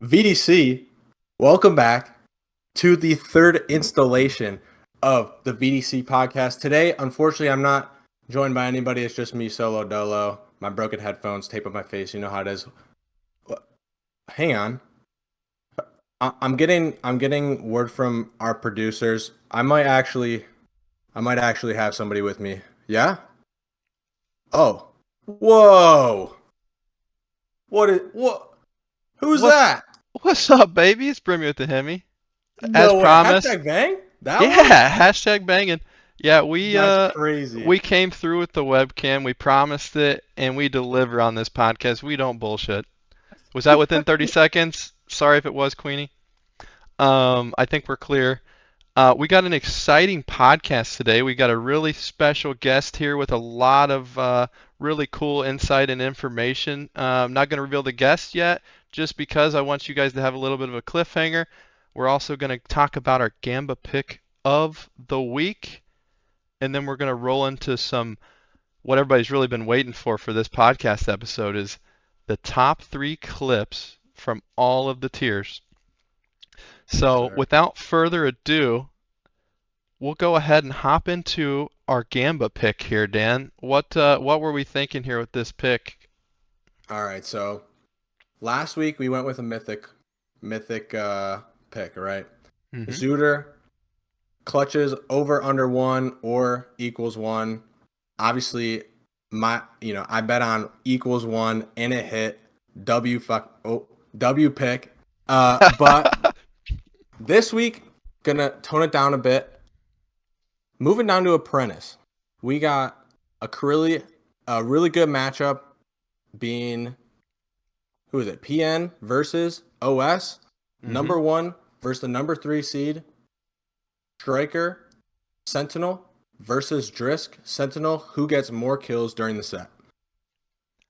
VDC, welcome back to the third installation of the VDC podcast. Today, unfortunately, I'm not joined by anybody. It's just me solo dolo. My broken headphones, tape on my face. You know how it is. Hang on. I'm getting word from our producers. I might actually have somebody with me. Yeah? Oh. Whoa. What? Who's What's that? what's up, baby? It's Brimmy with the Hemi. As No way. promised. Hashtag bang? That one? Yeah, hashtag banging. Yeah, we That's uh crazy. we came through with the webcam. We promised it and we deliver on this podcast. We don't bullshit. Was that within 30 seconds? Sorry if it was, Queenie. I think we're clear. We got an exciting podcast today. We got a really special guest here with a lot of really cool insight and information. I'm not going to reveal the guest yet, just because I want you guys to have a little bit of a cliffhanger. We're also going to talk about our Gamba pick of the week, and then we're going to roll into what everybody's really been waiting for this podcast episode is the top 3 clips from all of the tiers. Yes, So sir. without further ado, we'll go ahead and hop into our Gamba pick here, Dan. What were we thinking here with this pick? All right. So last week we went with a mythic pick, right? Mm-hmm. Zooter clutches over under 1 or equals 1. Obviously, I bet on equals 1 and it hit. W pick. But this week gonna tone it down a bit. Moving down to Apprentice, we got a really good matchup being who is it? PN versus OS. Mm-hmm. Number 1 versus the number 3 seed. Striker, Sentinel versus Drisk. Sentinel, who gets more kills during the set?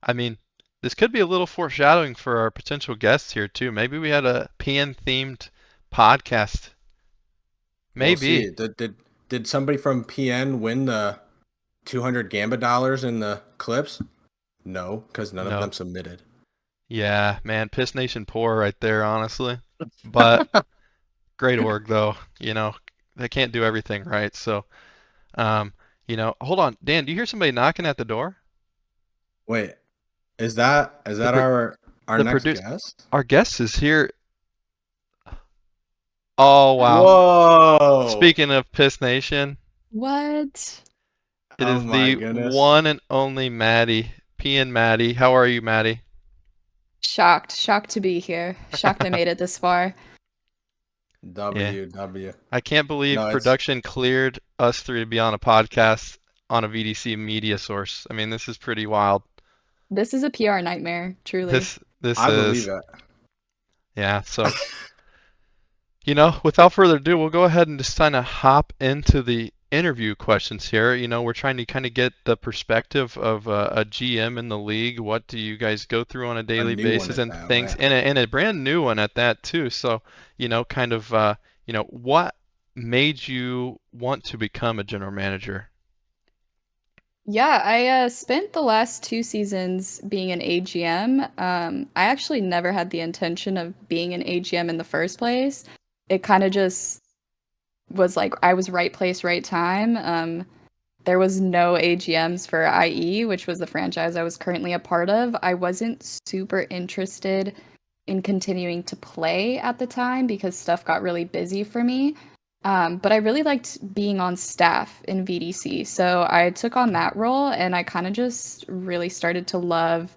I mean, this could be a little foreshadowing for our potential guests here too. Maybe we had a PN themed podcast. We'll Maybe. see. Did somebody from PN win the 200 Gamba dollars in the clips? No, because none of them No. submitted. Yeah, man, Piss Nation poor right there, honestly. But great org though. They can't do everything right. So, um, hold on, Dan. Do you hear somebody knocking at the door? Wait, is that The our the next produce guest? our guest is here. Oh wow. Whoa! Speaking of Piss Nation, What? it Oh is my the goodness. one and only Maddie. P and Maddie. How are you, Maddie? Shocked to be here. Shocked I made it this far. Yeah. W. I can't believe No, it's production cleared us three to be on a podcast on a VDC media source. I mean, this is pretty wild. This is a PR nightmare, truly. This I believe is it. yeah, so without further ado, we'll go ahead and just kind of hop into the interview questions here. We're trying to kind of get the perspective of a GM in the league. What do you guys go through on a A daily new one basis at and that, things, right? and a brand new one at that too. So, what made you want to become a general manager? Yeah, I spent the last 2 seasons being an AGM. I actually never had the intention of being an AGM in the first place. It kind of just was like I was right place, right time. There was no AGMs for IE, which was the franchise I was currently a part of. I wasn't super interested in continuing to play at the time because stuff got really busy for me. But I really liked being on staff in VDC. So I took on that role and I kind of just really started to love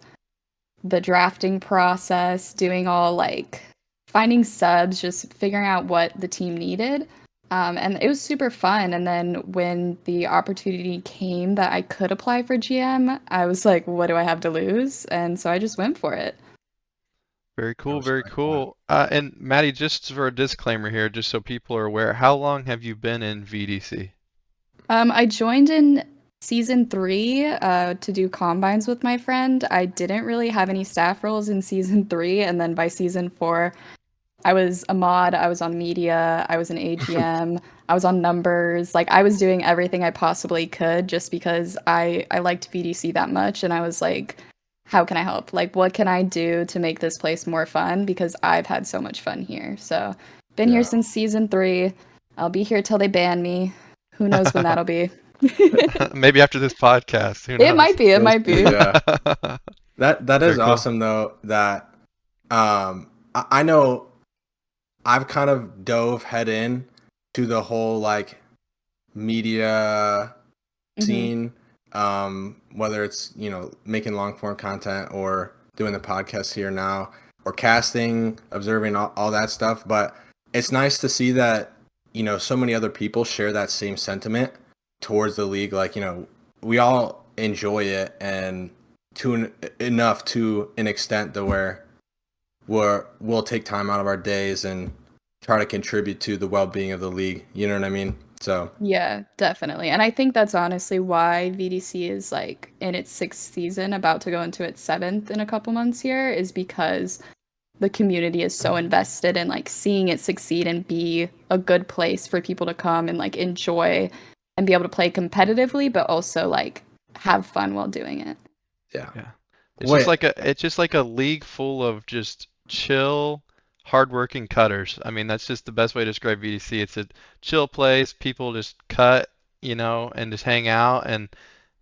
the drafting process, doing all like finding subs, just figuring out what the team needed. And it was super fun. And then when the opportunity came that I could apply for GM, I was like, what do I have to lose? And so I just went for it. Very I cool, very respect that. cool. And Maddie, just for a disclaimer here, just so people are aware, how long have you been in VDC? I joined in season 3 to do combines with my friend. I didn't really have any staff roles in season 3, and then by season 4, I was a mod, I was on media, I was an AGM, I was on numbers. Like I was doing everything I possibly could just because I liked VDC that much, and I was like, how can I help? Like, what can I do to make this place more fun? Because I've had so much fun here. So, been here since season 3. I'll be here till they ban me. Who knows when that'll be? Maybe after this podcast, who It knows? might be. It might be. Yeah. That is Very cool. awesome though. That I know I've kind of dove head in to the whole like media scene, whether it's making long form content or doing the podcast here now or casting, observing all that stuff. But it's nice to see that so many other people share that same sentiment towards the league. Like we all enjoy it, and enough to an extent to where we'll take time out of our days and try to contribute to the well-being of the league. You know what I mean? So Yeah, definitely. And I think that's honestly why VDC is like in its 6th season, about to go into its 7th in a couple months here, is because the community is so invested in like seeing it succeed and be a good place for people to come and like enjoy and be able to play competitively, but also like have fun while doing it. yeah. It's Wait. just like a league full of just chill, hardworking cutters. I mean, that's just the best way to describe VDC. It's a chill place. People just cut, and just hang out. And,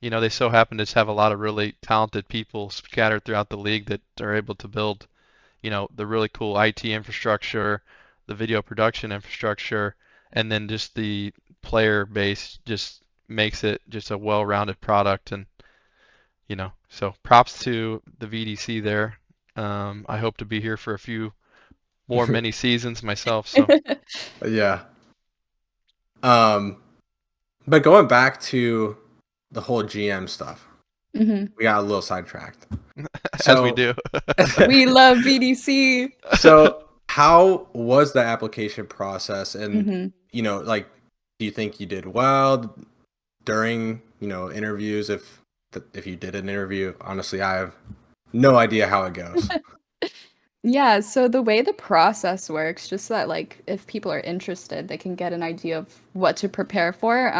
they so happen to just have a lot of really talented people scattered throughout the league that are able to build, the really cool IT infrastructure, the video production infrastructure, and then just the player base just makes it just a well-rounded product. And so props to the VDC there. I hope to be here for a few more mini seasons myself. So Yeah. But going back to the whole GM stuff, we got a little sidetracked. as we So do. We love VDC. so how was the application process? And like, do you think you did well during interviews? If you did an interview, honestly, I have no idea how it goes. Yeah, so the way the process works, just so that like if people are interested, they can get an idea of what to prepare for.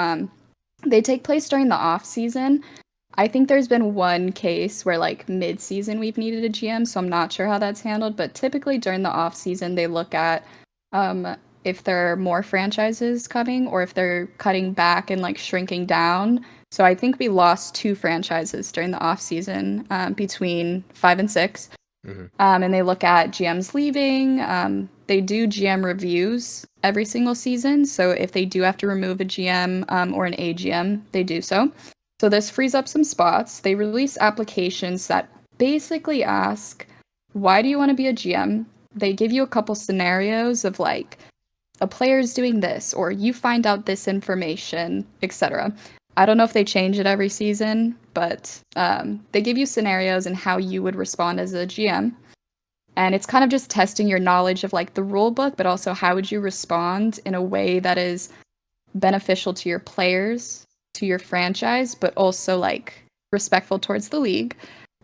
They take place during the off season. I think there's been one case where like mid-season we've needed a GM, so I'm not sure how that's handled, but typically during the off season they look at if there are more franchises coming or if they're cutting back and like shrinking down. So I think we lost 2 franchises during the off season, between 5 and 6. And they look at GMs leaving. They do GM reviews every single season. So if they do have to remove a GM or an AGM, they do so. So this frees up some spots. They release applications that basically ask, why do you want to be a GM? They give you a couple scenarios of like, a player's doing this, or you find out this information, etc. I don't know if they change it every season, but they give you scenarios and how you would respond as a GM. And it's kind of just testing your knowledge of like the rule book, but also how would you respond in a way that is beneficial to your players, to your franchise, but also like respectful towards the league.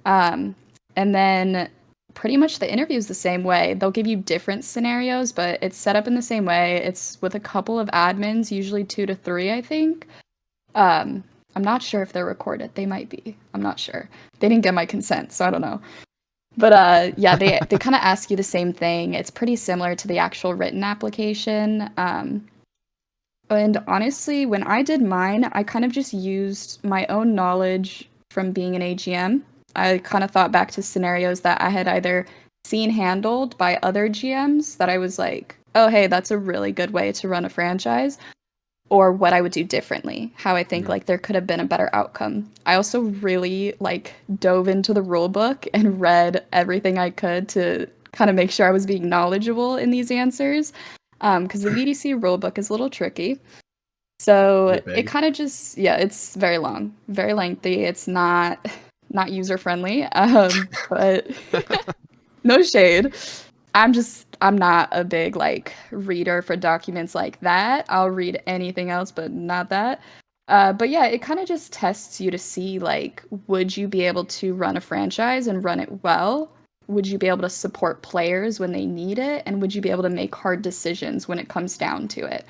And then pretty much the interview is the same way. They'll give you different scenarios, but it's set up in the same way. It's with a couple of admins, usually 2 to 3, I think. I'm not sure if they're recorded. They might be. I'm not sure. They didn't get my consent, so I don't know. But yeah, they kind of ask you the same thing. It's pretty similar to the actual written application. And honestly, when I did mine, I kind of just used my own knowledge from being an AGM. I kind of thought back to scenarios that I had either seen handled by other GMs that I was like, oh, hey, that's a really good way to run a franchise, or what I would do differently, how I think like there could have been a better outcome. I also really like dove into the rule book and read everything I could to kind of make sure I was being knowledgeable in these answers. Because the VDC rulebook is a little tricky. So it kind of just, yeah, it's very long, very lengthy. It's not user friendly. But no shade. I'm not a big like reader for documents like that. I'll read anything else, but not that. But yeah, it kind of just tests you to see like, would you be able to run a franchise and run it well? Would you be able to support players when they need it? And would you be able to make hard decisions when it comes down to it?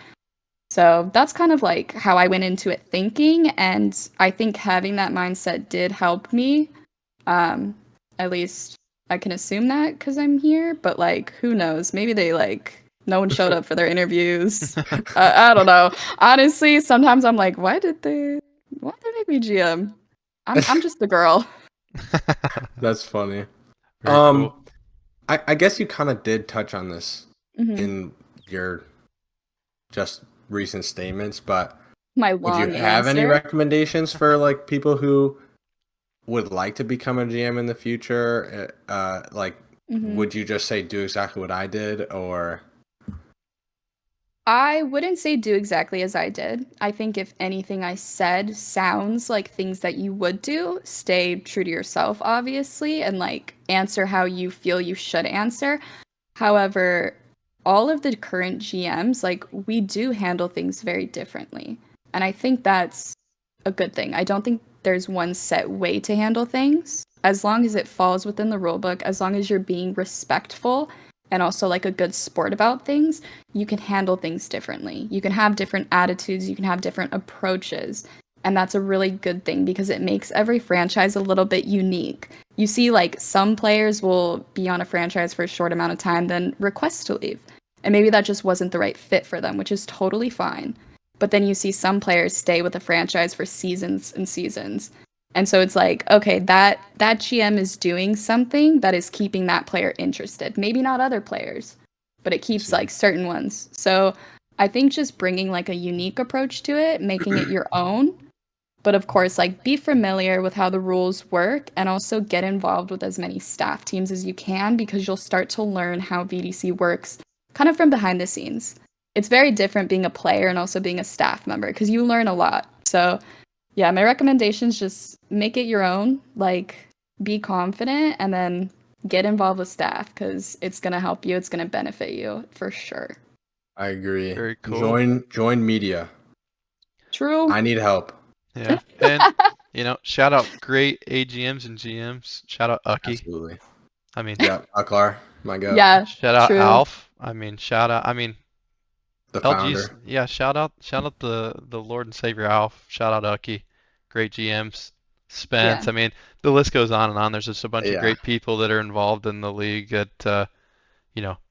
So that's kind of like how I went into it thinking. And I think having that mindset did help me. At least I can assume that because I'm here, but like, who knows? Maybe they like no one showed up for their interviews. I don't know. Honestly, sometimes I'm like, why did they make me GM? I'm just a girl. That's funny. Very cool. I guess you kind of did touch on this Hmm. in your just recent statements, but My would you long have any answer. recommendations for like people who would like to become a GM in the future? Like, Hmm. would you just say do exactly what I did, or I wouldn't say do exactly as I did. I think if anything I said sounds like things that you would do, stay true to yourself, obviously, and like answer how you feel you should answer. However, all of the current GMs, like, we do handle things very differently. And I think that's a good thing. I don't think there's one set way to handle things. As long as it falls within the rule book, as long as you're being respectful and also like a good sport about things, you can handle things differently. You can have different attitudes, you can have different approaches. And that's a really good thing because it makes every franchise a little bit unique. You see, like, some players will be on a franchise for a short amount of time, then request to leave. And maybe that just wasn't the right fit for them, which is totally fine. But then you see some players stay with a franchise for seasons and seasons. And so it's like, okay, that GM is doing something that is keeping that player interested. Maybe not other players, but it keeps see? like certain ones. So I think just bringing like a unique approach to it, making it your own, but of course, like, be familiar with how the rules work and also get involved with as many staff teams as you can because you'll start to learn how VDC works kind of from behind the scenes. It's very different being a player and also being a staff member because you learn a lot. So, yeah, my recommendations, just make it your own, like, be confident and then get involved with staff because it's going to help you, it's going to benefit you for sure. I agree. Very cool. Join media. True. I need help. Yeah. And shout out great AGMs and GMs. Shout out Ucky. Absolutely. I mean, Yeah, Aklar, my goat, Yeah, shout out true. Alf. I mean, the LG's, founder. yeah, shout out the Lord and Savior Alf. Shout out Ucky. Great GMs. Yeah. Spence. I mean, the list goes on and on. There's just a bunch of Yeah. great people that are involved in the league that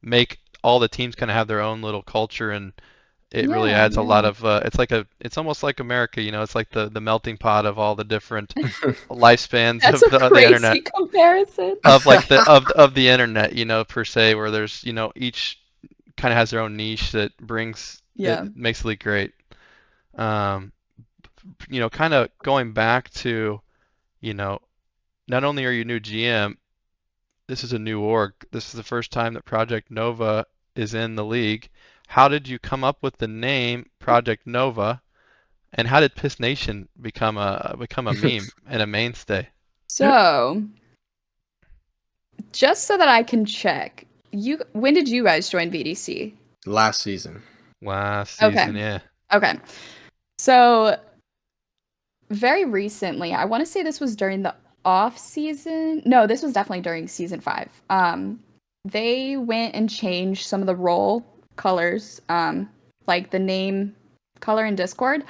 make all the teams kind of have their own little culture, and it really Yeah, adds a lot yeah. of it's almost like America, it's like the melting pot of all the different lifespans That's of a the internet, crazy comparison. of like the internet, per se, where there's, each kind of has their own niche that brings Yeah. it makes the league great. um kind of going back to, you know not only are you new GM, this is a new org. This is the first time that Project Nova is in the league. How did you come up with the name Project Nova, and how did Piss Nation become a meme and a mainstay? So, just so that I can check, when did you guys join VDC? Last season. Last Okay. season, yeah. Okay. So, very recently, I want to say this was during the off season. No, this was definitely during season 5. They went and changed some of the role colors, like the name color in Discord,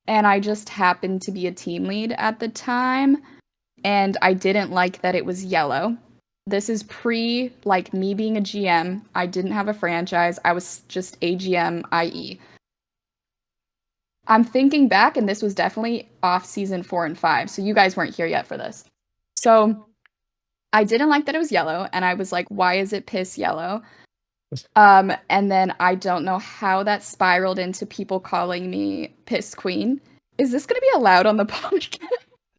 and I just happened to be a team lead at the time, and I didn't like that it was yellow. This is pre like me being a GM. I didn't have a franchise. I was just AGM, i.e. I'm thinking back, and this was definitely off season 4 and 5. So you guys weren't here yet for this. So I didn't like that it was yellow, and I was like, why is it piss yellow? And then I don't know how that spiraled into people calling me Piss Queen. Is this gonna be allowed on the podcast?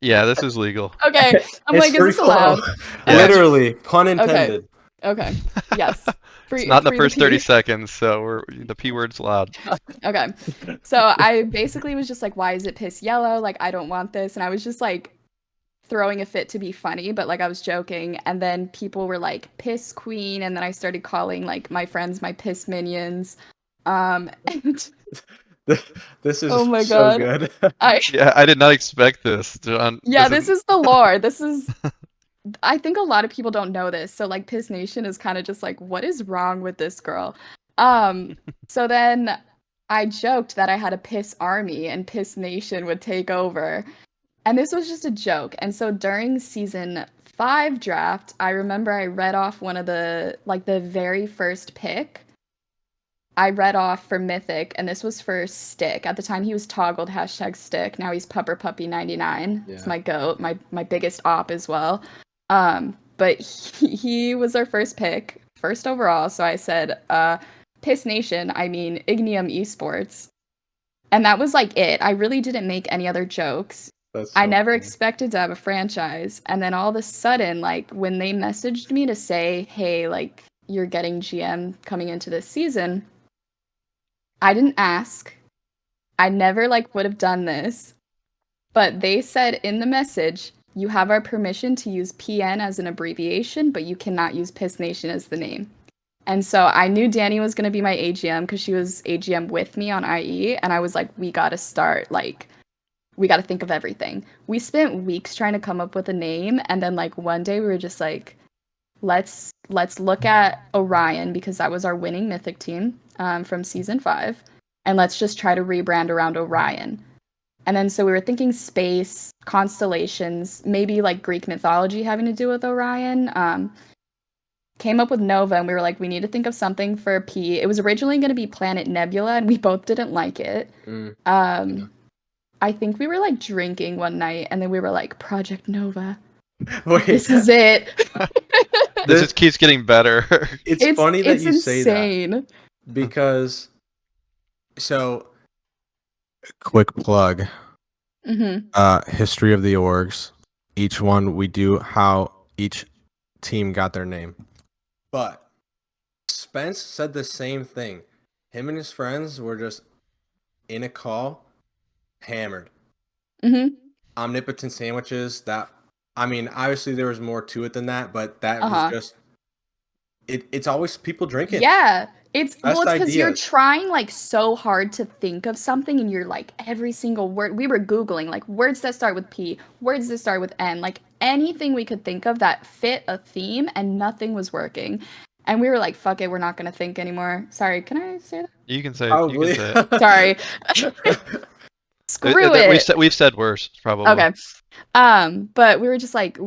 Yeah, this is legal. Okay. I'm It's like, is free this flow. allowed? Yeah. Okay. Literally, pun Okay. intended. Okay. Yes. It's Free not in the free first the 30 P. seconds, so the P word's allowed. Okay. So I basically was just like, why is it piss yellow? Like, I don't want this. And I was just like throwing a fit to be funny, but like I was joking. And then people were like, piss queen. And then I started calling like my friends my piss minions. And This is oh my so God. good. Yeah, I did not expect this, John. Yeah, this is the lore. I think a lot of people don't know this. So like Piss Nation is kind of just like, what is wrong with this girl? So then I joked that I had a Piss army and Piss Nation would take over. And this was just a joke. And so during season 5 draft, I remember I read off one of the very first pick. I read off for Mythic, and this was for Stick. At the time, he was toggled #Stick. Now he's Pupper Puppy 99. It's my goat, my biggest op as well. But he was our first pick, first overall. So I said, Piss Nation, I mean Ignium Esports. And that was like it. I really didn't make any other jokes. I never expected to have a franchise. And then all of a sudden, like, when they messaged me to say, hey, like, you're getting GM coming into this season, I didn't ask. I never, like, would have done this. But they said in the message, you have our permission to use PN as an abbreviation, but you cannot use Piss Nation as the name. And so I knew Danny was going to be my AGM because she was AGM with me on IE. And I was like, we got to start, like, we got to think of everything. We spent weeks trying to come up with a name. And then, like, one day we were just like, let's look at Orion, because that was our winning Mythic team from season 5. And let's just try to rebrand around Orion. And then so we were thinking space, constellations, maybe like Greek mythology having to do with Orion. Came up with Nova, and we were like, we need to think of something for P. It was originally going to be Planet Nebula, and we both didn't like it. I think we were like drinking one night, and then we were like, Project Nova. Wait. This is it. This just keeps getting better. It's funny that you say insane. that. Because, so, quick plug. History of the orgs. Each one, we do how each team got their name. But Spence said the same thing. Him and his friends were just in a call, hammered. Omnipotent sandwiches. That, I mean, obviously there was more to it than that, but that was just. It's always people drinking. Yeah, it's because you're ideas. trying like so hard to think of something, and you're like every single word. We were Googling like words that start with P, words that start with N, like anything we could think of that fit a theme, and nothing was working. And we were like, fuck it, we're not going to think anymore. Sorry, can I say that? You can say Probably. You can say it. Sorry. Screw it. We've said worse, probably. Okay. But we're just like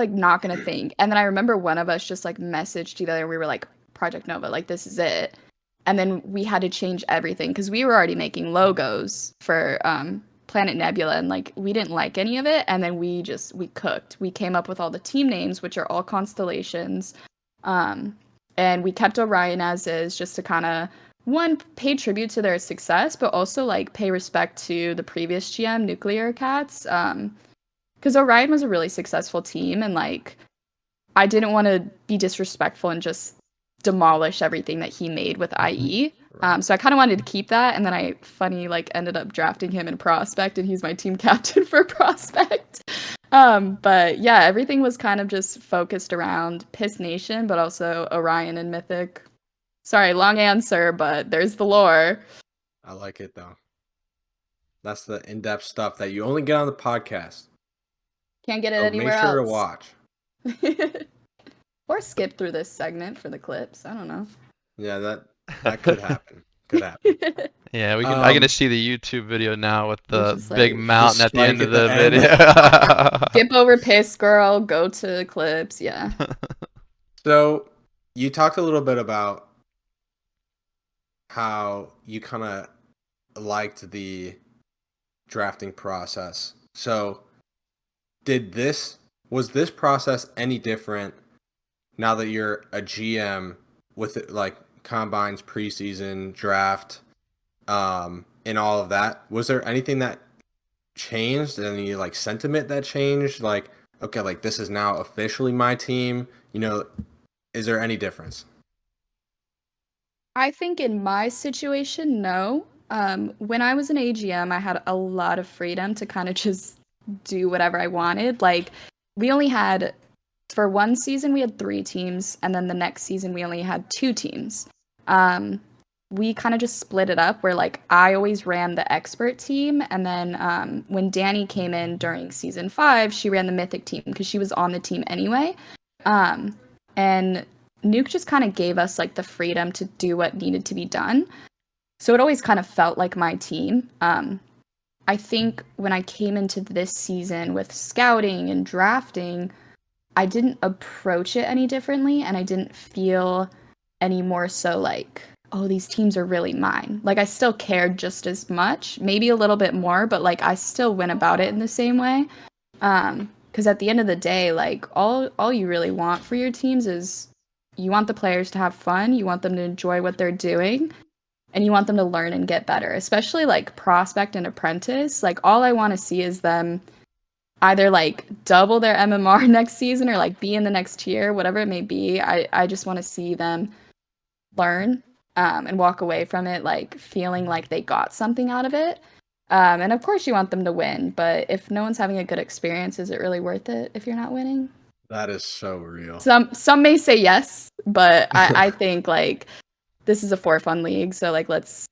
not gonna think. And then I remember one of us just like messaged the other, and we were like, Project Nova, like this is it. And then we had to change everything because we were already making logos for Planet Nebula, and like we didn't like any of it. And then we cooked. We came up with all the team names, which are all constellations. And we kept Orion as is, just to kind of pay tribute to their success, but also like pay respect to the previous GM, Nuclear Cats. Because Orion was a really successful team, and like I didn't want to be disrespectful and just demolish everything that he made with IE. So I kind of wanted to keep that, and then I ended up drafting him in Prospect, and he's my team captain for Prospect. But yeah, everything was kind of just focused around Piss Nation, but also Orion and Mythic. Sorry, long answer, but there's the lore. I like it though. That's the in-depth stuff that you only get on the podcast. Can't get it anywhere else. Make sure to watch. Or skip through this segment for the clips. I don't know. Yeah, that could happen. Could happen. Yeah, we can. I get to see the YouTube video now with the big like, mountain at the end of the end. video. Skip over Piss Girl, go to clips. Yeah. So you talked a little bit about how you kind of liked the drafting process. So was this process any different now that you're a GM with it, like combines, preseason, draft, and all of that? Was there anything that changed? Any like sentiment that changed? Like, okay, like this is now officially my team. You know, is there any difference? I think in my situation, no. When I was an AGM, I had a lot of freedom to kind of just do whatever I wanted. Like, we only had, for one season, we had 3 teams, and then the next season, we only had 2 teams. We kind of just split it up where, like, I always ran the expert team, and then when Danny came in during season 5, she ran the mythic team because she was on the team anyway. And Nuke just kind of gave us like the freedom to do what needed to be done. So it always kind of felt like my team. I think when I came into this season with scouting and drafting, I didn't approach it any differently, and I didn't feel any more so like, oh, these teams are really mine. Like, I still cared just as much, maybe a little bit more, but like I still went about it in the same way. Because at the end of the day, like all you really want for your teams is you want the players to have fun, you want them to enjoy what they're doing, and you want them to learn and get better. Especially like prospect and apprentice. Like all I want to see is them either like double their MMR next season or like be in the next tier, whatever it may be. I just want to see them learn and walk away from it like feeling like they got something out of it. And of course you want them to win, but if no one's having a good experience, is it really worth it if you're not winning? That is so real. Some may say yes, but I think like this is a for fun league, so like let's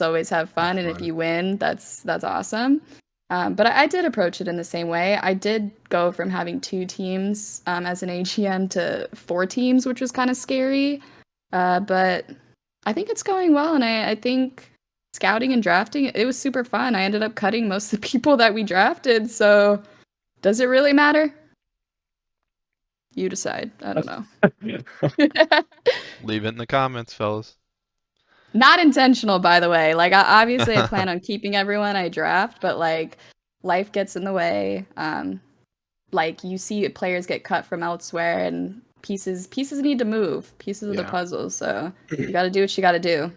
always have fun, and if you win, that's awesome. But I did approach it in the same way. I did go from having 2 teams as an AGM to 4 teams, which was kind of scary. But I think it's going well, and I think scouting and drafting, it was super fun. I ended up cutting most of the people that we drafted, so does it really matter? You decide. I don't know. Leave it in the comments, fellas. Not intentional, by the way. Like, obviously, I plan on keeping everyone I draft, but like, life gets in the way. Like you see players get cut from elsewhere, and pieces need to move. Pieces of the puzzle. So you got to do what you got to do.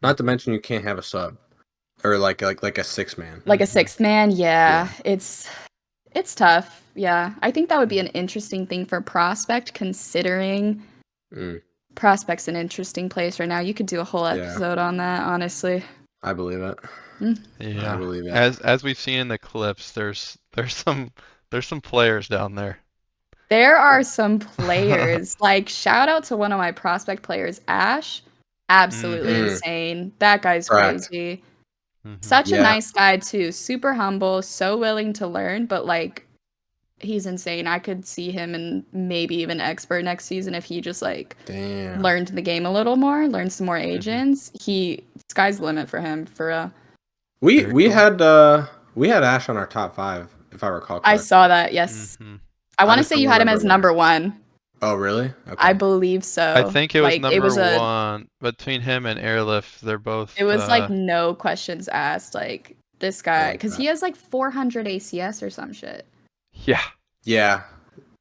Not to mention you can't have a sub or like a 6-man. Like a 6th man, yeah. It's tough. Yeah, I think that would be an interesting thing for Prospect, considering Prospect's an interesting place right now. You could do a whole episode on that, honestly. I believe it. Yeah, I believe it. As we've seen in the clips, there's some players down there. There are some players. Like, shout out to one of my Prospect players, Ash. Absolutely insane. That guy's crazy. Such a nice guy too. Super humble, so willing to learn, but like he's insane. I could see him and maybe even expert next season if he just like learned the game a little more, learned some more agents. Sky's the limit for him, for real. We had Ash on our top 5, if I recall correctly. I saw that, yes. I want to say you had him as number 1. Oh, really? Okay. I believe so. I think it was like, number 1 between him and Airlift. They're both. It was like no questions asked. Like this guy, because he has like 400 ACS or some shit. Yeah.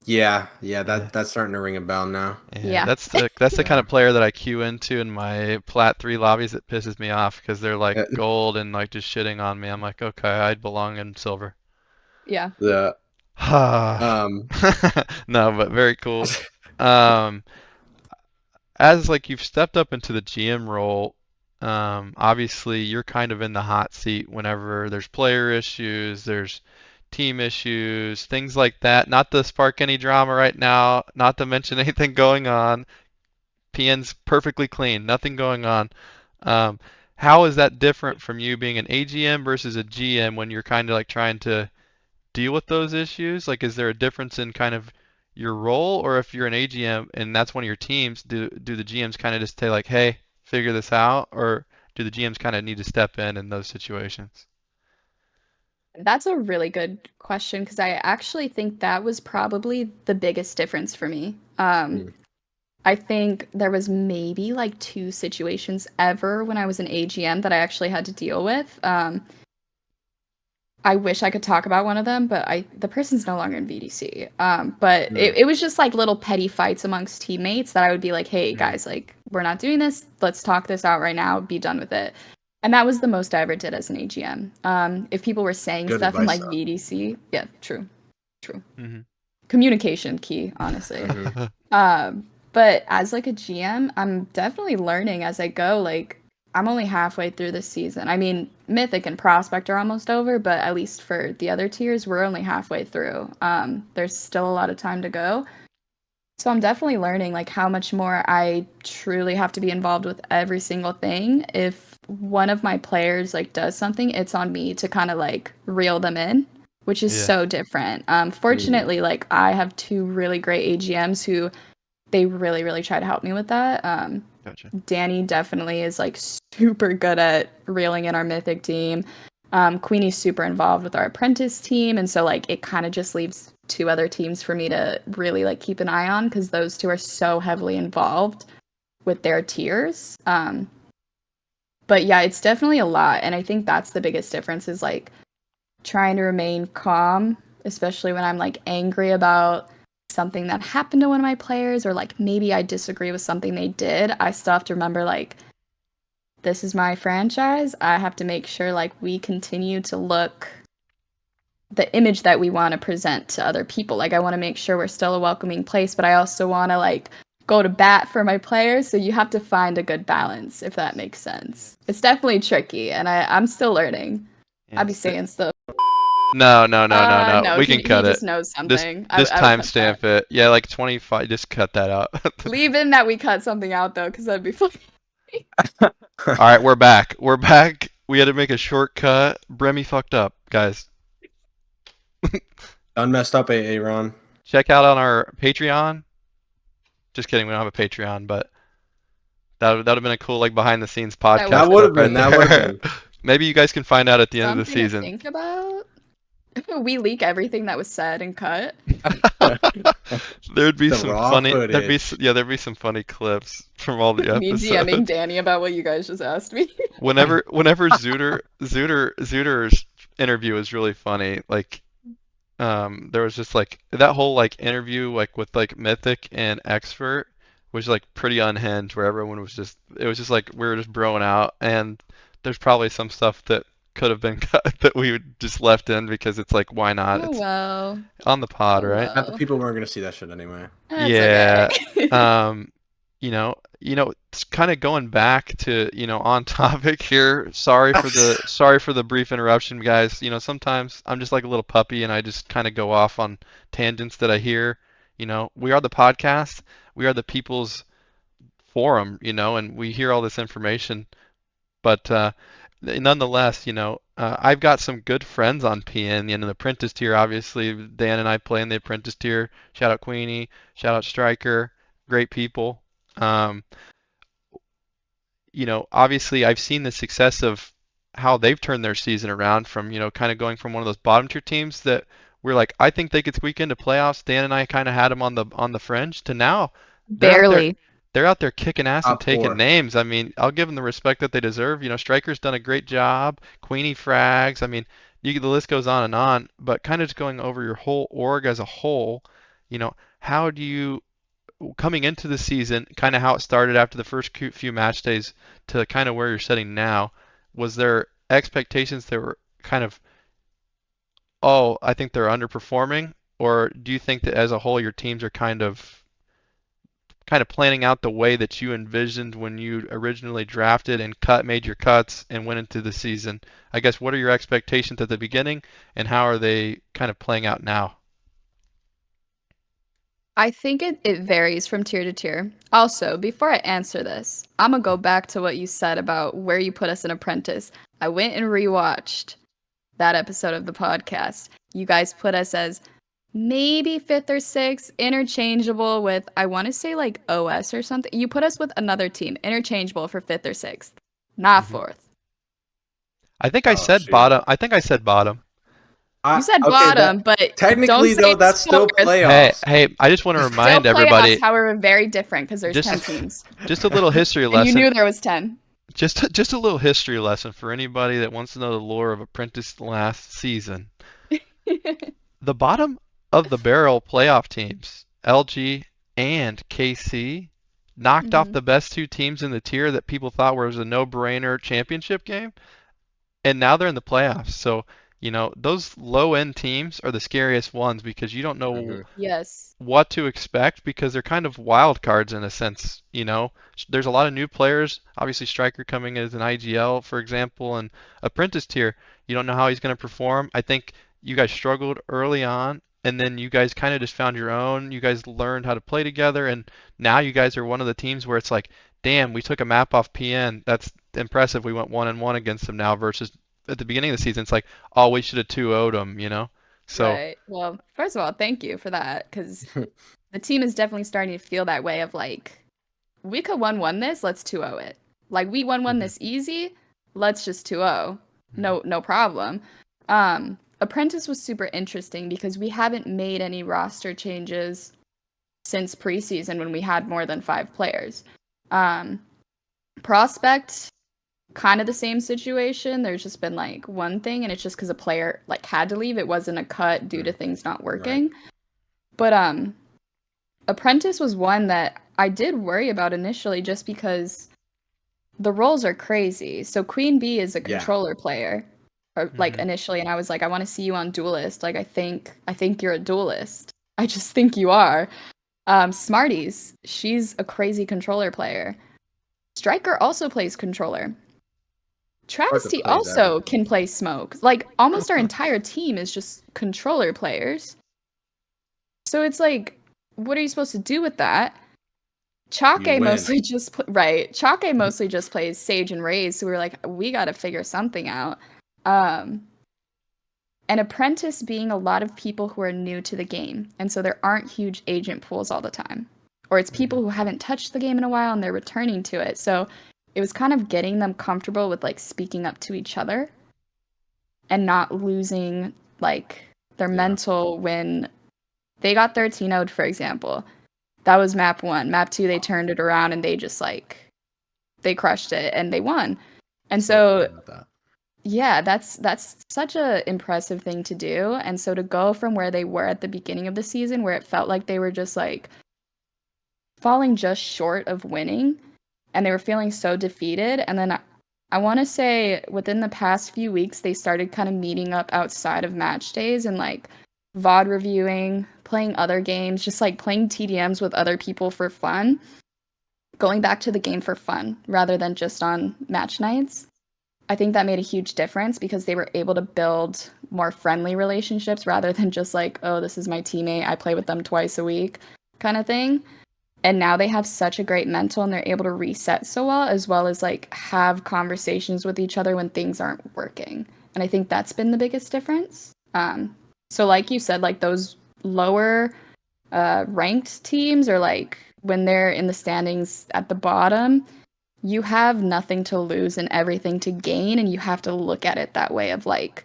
That's starting to ring a bell now. Yeah. That's the kind of player that I queue into in my Plat 3 lobbies that pisses me off because they're like gold and like just shitting on me. I'm like, okay, I'd belong in silver. Yeah. Yeah. No, but very cool. As like you've stepped up into the GM role, obviously you're kind of in the hot seat whenever there's player issues, there's team issues, things like that. Not to spark any drama right now, not to mention anything going on. PN's perfectly clean, nothing going on. How is that different from you being an AGM versus a GM when you're kind of like trying to deal with those issues? Like, is there a difference in kind of your role, or if you're an AGM and that's one of your teams, do the GMs kind of just say like, hey, figure this out, or do the GMs kind of need to step in those situations? That's a really good question, because I actually think that was probably the biggest difference for me. I think there was maybe like 2 situations ever when I was an AGM that I actually had to deal with. I wish I could talk about one of them, but the person's no longer in VDC. But it was just like little petty fights amongst teammates that I would be like, hey guys, like we're not doing this. Let's talk this out right now. Be done with it. And that was the most I ever did as an AGM. If people were saying Good stuff in like advice, VDC, yeah, true. Communication key, honestly. But as like a GM, I'm definitely learning as I go. Like, I'm only halfway through this season. I mean, Mythic and Prospect are almost over, but at least for the other tiers, we're only halfway through. There's still a lot of time to go. So I'm definitely learning like how much more I truly have to be involved with every single thing. If one of my players like does something, it's on me to kind of like reel them in, which is so different. Fortunately, like I have 2 really great AGMs who they really, really try to help me with that. Gotcha. Danny definitely is like super good at reeling in our Mythic team. Queenie's super involved with our apprentice team, and so like it kind of just leaves 2 other teams for me to really like keep an eye on because those 2 are so heavily involved with their tiers. But yeah, it's definitely a lot, and I think that's the biggest difference is like trying to remain calm, especially when I'm like angry about something that happened to one of my players or like maybe I disagree with something they did. I still have to remember like this is my franchise. I have to make sure like we continue to look the image that we want to present to other people. Like I want to make sure we're still a welcoming place, but I also want to like go to bat for my players. So you have to find a good balance, if that makes sense. It's definitely tricky, and I'm still learning. I'll be saying stuff. No. No, We can he cut it. just knows This something. this I would cut that. timestamp it. Yeah, like 25. Just cut that out. Leave in that we cut something out though, because that'd be funny. All right, we're back. We're back. We had to make a shortcut. Bremy fucked up, guys. Done messed up, Ron. Check out on our Patreon. Just kidding, we don't have a Patreon, but that would have been a cool like behind the scenes podcast. That would have right been. That there. would have been. Maybe you guys can find out at the end of the Something to season. think about. We leak everything that was said and cut. There'd be The some raw funny. footage. There'd be some funny clips from all the Me episodes. DMing Danny about what you guys just asked me. Whenever Zooter's interview is really funny. Like, there was just like that whole like interview like with like Mythic and Expert was like pretty unhinged, where everyone was just it was just like we were just broing out, and there's probably some stuff that could have been cut that we just left in because it's like why not? Oh It's well. on the pod, Oh, right? well. Not the people weren't gonna see that shit anyway. That's Yeah. okay. It's kind of going back to, on topic here. Sorry for the brief interruption, guys. Sometimes I'm just like a little puppy and I just kind of go off on tangents that I hear. We are the podcast. We are the people's forum, and we hear all this information. But nonetheless, I've got some good friends on PN in the apprentice tier. Obviously, Dan and I play in the apprentice tier. Shout out Queenie. Shout out Striker. Great people. Um, Obviously I've seen the success of how they've turned their season around from, kind of going from one of those bottom tier teams that we're like, I think they could squeak into playoffs. Dan and I kind of had them on the fringe to now Barely. they're out there kicking ass and Top taking 4. names. I mean, I'll give them the respect that they deserve. Striker's done a great job. Queenie frags. I mean, the list goes on and on. But kind of just going over your whole org as a whole, how do you coming into the season, kind of how it started after the first few match days to kind of where you're sitting now, was there expectations that were kind of, oh, I think they're underperforming, or do you think that as a whole your teams are kind of planning out the way that you envisioned when you originally drafted and made your cuts and went into the season? I guess what are your expectations at the beginning and how are they kind of playing out now? I think it varies from tier to tier. Also, before I answer this, I'm gonna go back to what you said about where you put us in Apprentice. I went and rewatched that episode of the podcast. You guys put us as maybe 5th or 6th, interchangeable with, I want to say like OS or something. You put us with another team, interchangeable for 5th or 6th, not 4th. I think I said shoot. bottom. I think I said bottom. You said bottom, but technically don't say though that's still fourth. playoffs. Hey, I just want to remind Still everybody. playoffs, however, very different because there's Just- 10 teams. Just a little history And lesson. you knew there was 10. Just a little history lesson for anybody that wants to know the lore of Apprentice last season. The bottom of the barrel playoff teams, LG and KC, knocked off the best 2 teams in the tier that people thought was a no-brainer championship game, and now they're in the playoffs. So, those low-end teams are the scariest ones because you don't know Yes. what to expect because they're kind of wild cards in a sense. There's a lot of new players. Obviously, Striker coming as an IGL, for example, and Apprentice tier. You don't know how he's going to perform. I think you guys struggled early on, and then you guys kind of just found your own. You guys learned how to play together, and now you guys are one of the teams where it's like, damn, we took a map off PN. That's impressive. We went 1-1 against them now versus at the beginning of the season, it's like, oh, we should have 2-0'd them, So. Right. Well, first of all, thank you for that because the team is definitely starting to feel that way of like, we could 1-1 this, let's 2-0 it. Like, we 1-1 this easy, let's just 2-0. no problem. Apprentice was super interesting because we haven't made any roster changes since preseason when we had more than 5 players. Prospect, kind of the same situation. There's just been like one thing, and it's just because a player like had to leave. It wasn't a cut due to things not working. Right. But Apprentice was one that I did worry about initially just because the roles are crazy. So Queen Bee is a controller player, or like initially, and I was like, I want to see you on Duelist. Like I think you're a duelist. I just think you are. Smarties, she's a crazy controller player. Striker also plays controller. Travesty also can play smoke. Like almost our entire team is just controller players. So it's like, what are you supposed to do with that? Chake mostly just Chake mostly just plays Sage and Raze, so we were like, we got to figure something out. And Apprentice being a lot of people who are new to the game, and so there aren't huge agent pools all the time, or it's people who haven't touched the game in a while and they're returning to it. So it was kind of getting them comfortable with like speaking up to each other and not losing like their mental when they got 13-0'd, for example. That was map 1. Map 2, they turned it around and they just like, they crushed it and they won. And so yeah, that's such a impressive thing to do. And so to go from where they were at the beginning of the season, where it felt like they were just like falling just short of winning, and they were feeling so defeated. And then I want to say within the past few weeks, they started kind of meeting up outside of match days and like VOD reviewing, playing other games, just like playing TDMs with other people for fun, going back to the game for fun rather than just on match nights. I think that made a huge difference because they were able to build more friendly relationships rather than just like, oh, this is my teammate, I play with them twice a week kind of thing. And now they have such a great mental and they're able to reset so well as like have conversations with each other when things aren't working. And I think that's been the biggest difference. So like you said, like those lower ranked teams, or like when they're in the standings at the bottom, you have nothing to lose and everything to gain, and you have to look at it that way of like,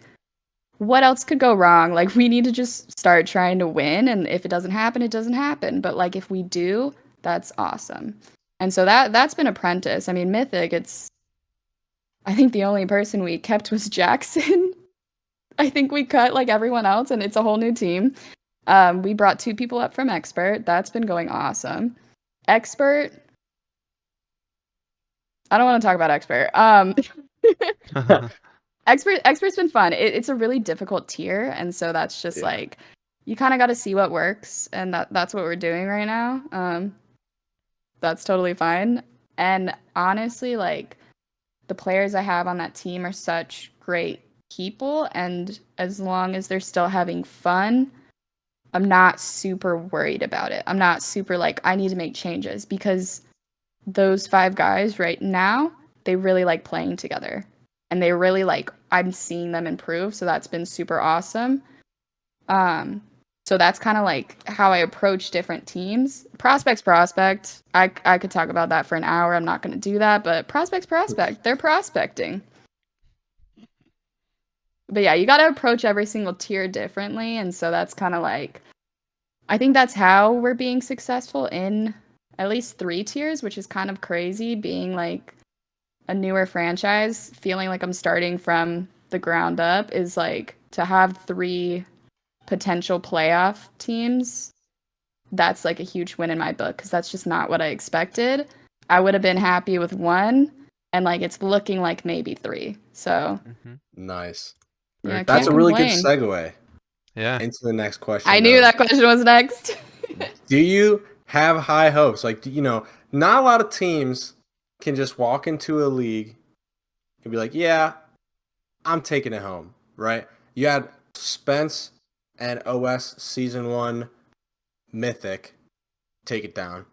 what else could go wrong? Like, we need to just start trying to win, and if it doesn't happen, it doesn't happen. But like, if we do, that's awesome. And so that's been Apprentice. I mean, Mythic, I think the only person we kept was Jackson. I think we cut like everyone else, and it's a whole new team. We brought 2 people up from Expert. That's been going awesome. Expert, I don't want to talk about Expert. Expert's been fun. It's a really difficult tier, and so that's just like, you kind of got to see what works, and that's what we're doing right now. That's totally fine. And honestly, like, the players I have on that team are such great people, and as long as they're still having fun, I'm not super worried about it. I'm not super like, I need to make changes, because those 5 guys right now, they really like playing together. And they really like, I'm seeing them improve. So that's been super awesome. So that's kind of like how I approach different teams. Prospect. I could talk about that for an hour. I'm not going to do that. But prospect. They're prospecting. But yeah, you got to approach every single tier differently. And so that's kind of like, I think that's how we're being successful in at least 3 tiers, which is kind of crazy, being like a newer franchise, feeling like I'm starting from the ground up, is like to have 3 potential playoff teams. That's like a huge win in my book, because that's just not what I expected. I would have been happy with 1, and like it's looking like maybe 3. So nice. Yeah, that's a really good segue. Yeah. Into the next question. I knew that question was next. Do you have high hopes? Like, not a lot of teams can just walk into a league and be like, yeah, I'm taking it home, right? You had Spence and OS Season 1 Mythic take it down.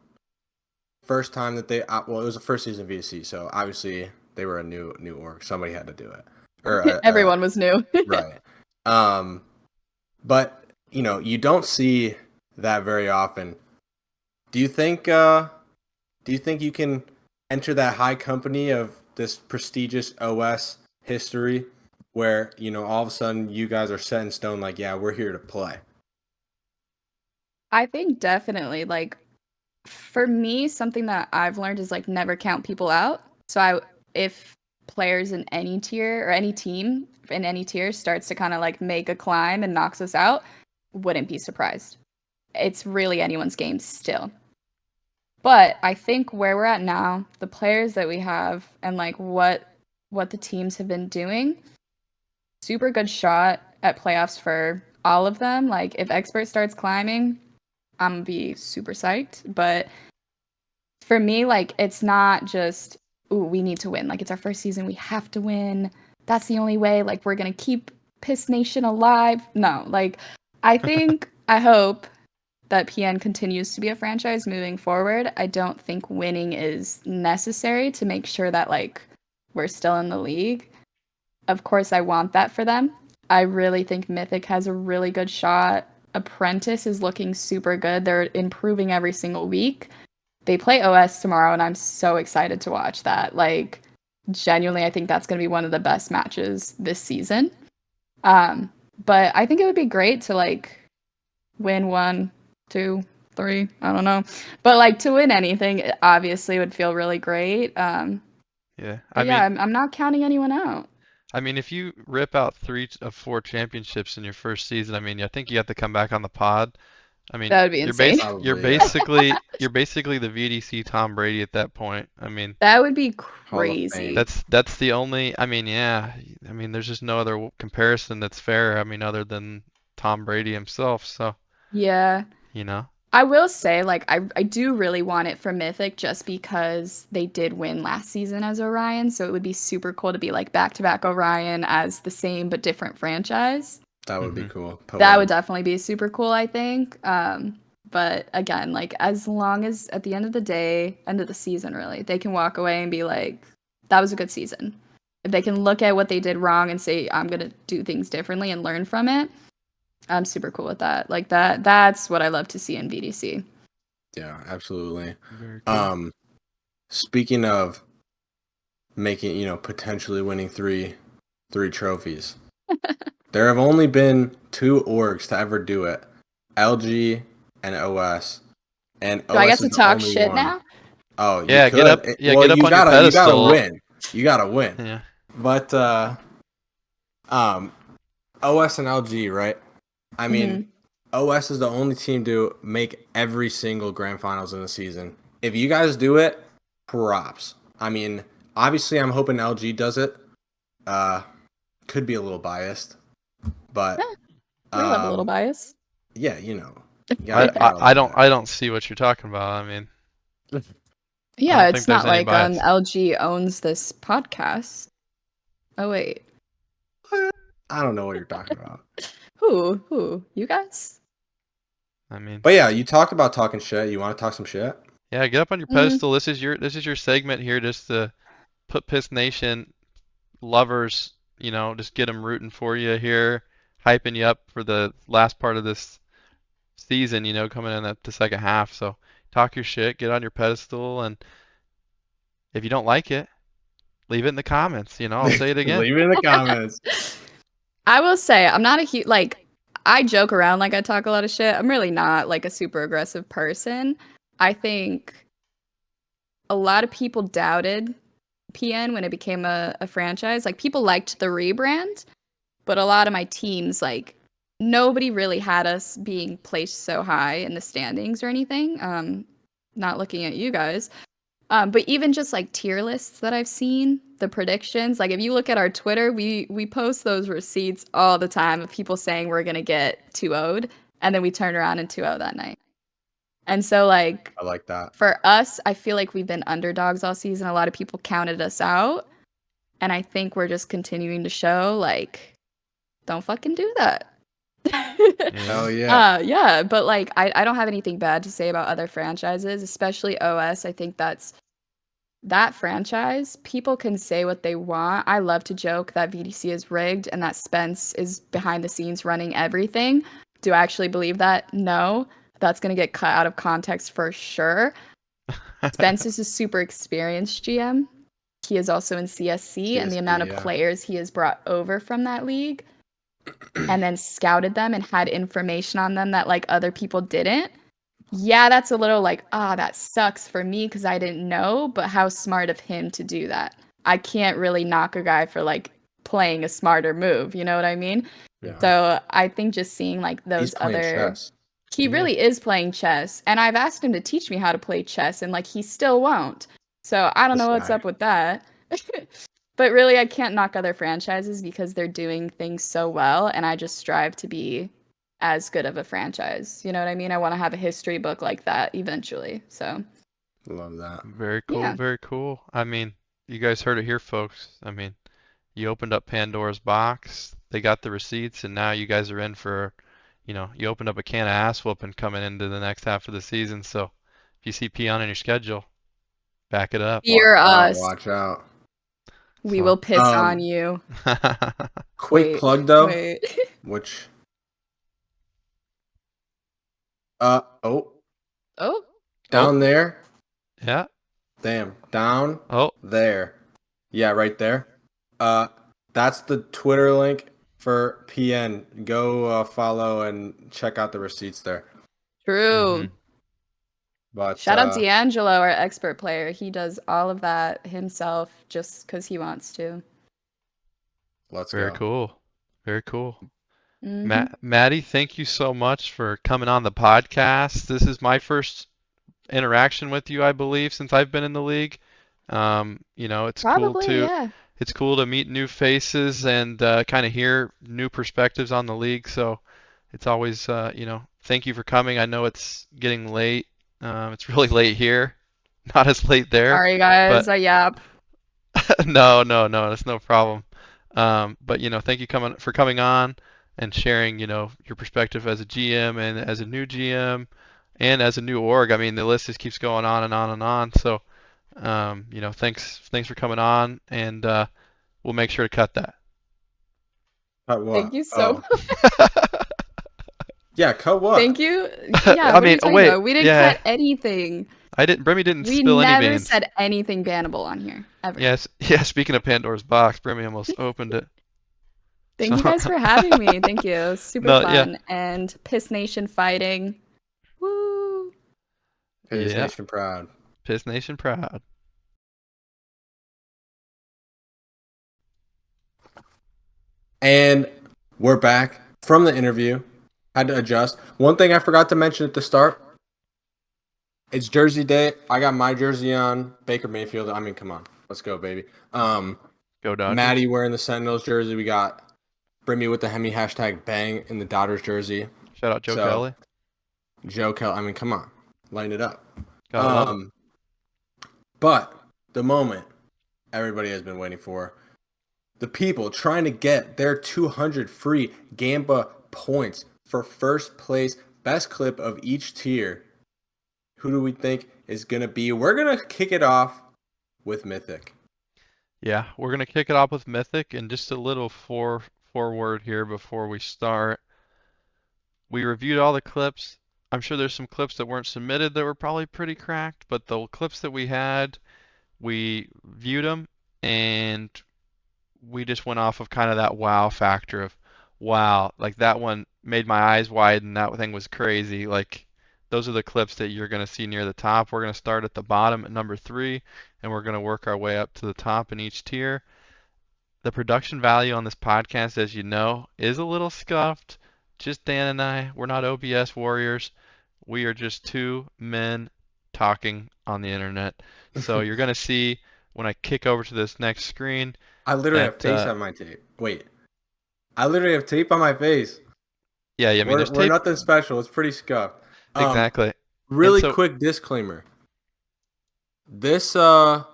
First time that it was the first season of VDC, so obviously they were a new org. Somebody had to do it. Or everyone was new. Right. But, you don't see that very often. Do you think you can enter that high company of this prestigious OS history where, you know, all of a sudden you guys are set in stone, like, yeah, we're here to play? I think definitely, like, for me, something that I've learned is like never count people out. So if players in any tier or any team in any tier starts to kind of like make a climb and knocks us out, wouldn't be surprised. It's really anyone's game still. But I think where we're at now, the players that we have and like what the teams have been doing, super good shot at playoffs for all of them. Like if Expert starts climbing, I'm gonna be super psyched. But for me, like it's not just, ooh, we need to win. Like it's our first season, we have to win. That's the only way. Like we're gonna keep Piss Nation alive. No, like I hope that PN continues to be a franchise moving forward. I don't think winning is necessary to make sure that like we're still in the league. Of course, I want that for them. I really think Mythic has a really good shot. Apprentice is looking super good. They're improving every single week. They play OS tomorrow, and I'm so excited to watch that. Like, genuinely, I think that's going to be one of the best matches this season. But I think it would be great to like win 1, 2, 3. I don't know, but like to win anything, it obviously would feel really great. Yeah, But yeah, I'm not counting anyone out. I mean, if you rip out 3 of 4 championships in your first season, I mean, I think you have to come back on the pod. I mean, That would be insane. you're Probably, yeah. basically the VDC Tom Brady at that point. I mean, That would be Hall of crazy. Fame. that's the only. I mean, yeah. I mean, there's just no other comparison that's fair. I mean, other than Tom Brady himself. So, Yeah. you know. I will say, like, I do really want it for Mythic just because they did win last season as Orion, so it would be super cool to be like back-to-back Orion as the same but different franchise. That would be Mhm. cool. That would definitely be super cool, I think. But again, like, as long as at the end of the day, end of the season, really, they can walk away and be like, that was a good season. If they can look at what they did wrong and say, I'm gonna do things differently and learn from it, I'm super cool with that. Like that's what I love to see in VDC. Yeah, absolutely. Very cool. Speaking of making, you know, potentially winning three trophies, there have only been 2 orgs to ever do it: LG and OS. And Do I get OS to is the talk only shit one. now? Oh, you Yeah, get could. up. Yeah, Well, get up on your you gotta pedestal. win. You gotta win. Yeah. But OS and LG, right? I mean, OS is the only team to make every single grand finals in the season. If you guys do it, props. I mean, obviously I'm hoping LG does it. Could be a little biased, but We love a little bias. yeah, you know. You I, gotta I love I don't that. I don't see what you're talking about. I mean, I Yeah, don't think it's there's not any like bias. LG owns this podcast. Oh wait. I don't know what you're talking about. Who? You guys? I mean, But yeah, you talked about talking shit. You want to talk some shit? yeah, get up on your Mm, pedestal. This is your segment here, just to put Piss Nation lovers, you know, just get them rooting for you here, hyping you up for the last part of this season, you know, coming in at the second half. So talk your shit, get on your pedestal, and if you don't like it, leave it in the comments. You know, I'll say it again. Leave it in the comments. I will say I'm not a huge like. I joke around like I talk a lot of shit. I'm really not like a super aggressive person. I think a lot of people doubted PN when it became a franchise. Like people liked the rebrand, but a lot of my teams, like nobody really had us being placed so high in the standings or anything. Not looking at you guys. But even just like tier lists that I've seen, the predictions, like if you look at our Twitter, we post those receipts all the time of people saying we're gonna get 2-0'd, and then we turn around and 2-0 that night. And so like I like that. for us, I feel like we've been underdogs all season. A lot of people counted us out. And I think we're just continuing to show like, don't fucking do that. Yeah. Yeah, but like I don't have anything bad to say about other franchises, especially OS. I think that franchise, people can say what they want. I love to joke that VDC is rigged and that Spence is behind the scenes running everything. Do I actually believe that? No. That's going to get cut out of context for sure. Spence is a super experienced GM. he is also in CSC, and the CSC, amount of yeah. players he has brought over from that league and then scouted them and had information on them that like other people didn't. Yeah, that's a little like, that sucks for me because I didn't know, but how smart of him to do that. I can't really knock a guy for like playing a smarter move, you know what I mean? Yeah. So I think just seeing like He's those playing other chess. he really is playing chess, and I've asked him to teach me how to play chess, and like he still won't. So I don't This know what's guy. up with that. But really, I can't knock other franchises because they're doing things so well, and I just strive to be as good of a franchise. You know what I mean? I want to have a history book like that eventually. So Love that. Very cool, yeah, very cool. I mean, you guys heard it here, folks. I mean, you opened up Pandora's box, they got the receipts, and now you guys are in for, you opened up a can of ass whooping coming into the next half of the season. So if you see Peon on your schedule, back it up. fear us. Watch out. We So, will piss on you. Quick plug though, Wait. which Oh, down there. yeah. Damn, down Oh, there. Yeah, right there. That's the Twitter link for PN. Go follow and check out the receipts there. true. mhm. But Shout out D'Angelo, our expert player. He does all of that himself just because he wants to. let's Very go. cool. Very cool. Mhm. Maddie, thank you so much for coming on the podcast. This is my first interaction with you, I believe, since I've been in the league. It's cool Probably, to yeah. meet new faces and kind of hear new perspectives on the league. So it's always, thank you for coming. I know it's getting late. It's really late here, not as late there, Sorry, guys. but I yap. no, that's no problem. But thank you for coming on and sharing, your perspective as a GM and as a new GM and as a new org. I mean, the list just keeps going on and on and on. So, thanks for coming on, and we'll make sure to cut that. Cut what? Thank you so Yeah, cut what? Thank you. Yeah, I what are mean, you talking wait, about? We didn't yeah, cut anything. Bremy didn't We spill any never beans. said anything bannable on here, ever. Yes, yeah. Speaking of Pandora's box, Bremy almost opened it. Thank So, you guys for having me. Thank you. It was super no, yeah, fun. And Piss Nation fighting. Woo! Piss yeah. Nation proud. Piss Nation proud. And we're back from the interview. Had to adjust. One thing I forgot to mention at the start. It's Jersey Day. I got my jersey on. Baker Mayfield. I mean, come on. Let's go, baby. Go Dodgers. Maddie wearing the Sentinels jersey. We got Brimmy with the Hemi #bang in the Dodgers jersey. Shout out Joe Kelly. Joe Kelly. I mean, come on. Lighten it up. Gotta love it. But the moment everybody has been waiting for. The people trying to get their 200 free Gamba points for first place, best clip of each tier. Who do we think is going to be? We're going to kick it off with Mythic. Yeah, we're gonna kick it off with Mythic, and just a little forward here before we start. We reviewed all the clips. I'm sure there's some clips that weren't submitted that were probably pretty cracked, but the clips that we had, we viewed them, and we just went off of kind of that wow factor of, wow, like that one made my eyes widen. That thing was crazy. Like those are the clips that you're going to see near the top. We're going to start at the bottom at number 3, and we're going to work our way up to the top in each tier. The production value on this podcast, as you know, is a little scuffed. Just Dan and I. We're not OBS warriors. We are just two men talking on the internet. So you're going to see when I kick over to this next screen. I literally have tape on my tape. Wait. I literally have tape on my face. Yeah, I mean, there's We're tape. nothing special. It's pretty scuffed. Exactly. Really quick disclaimer. This, for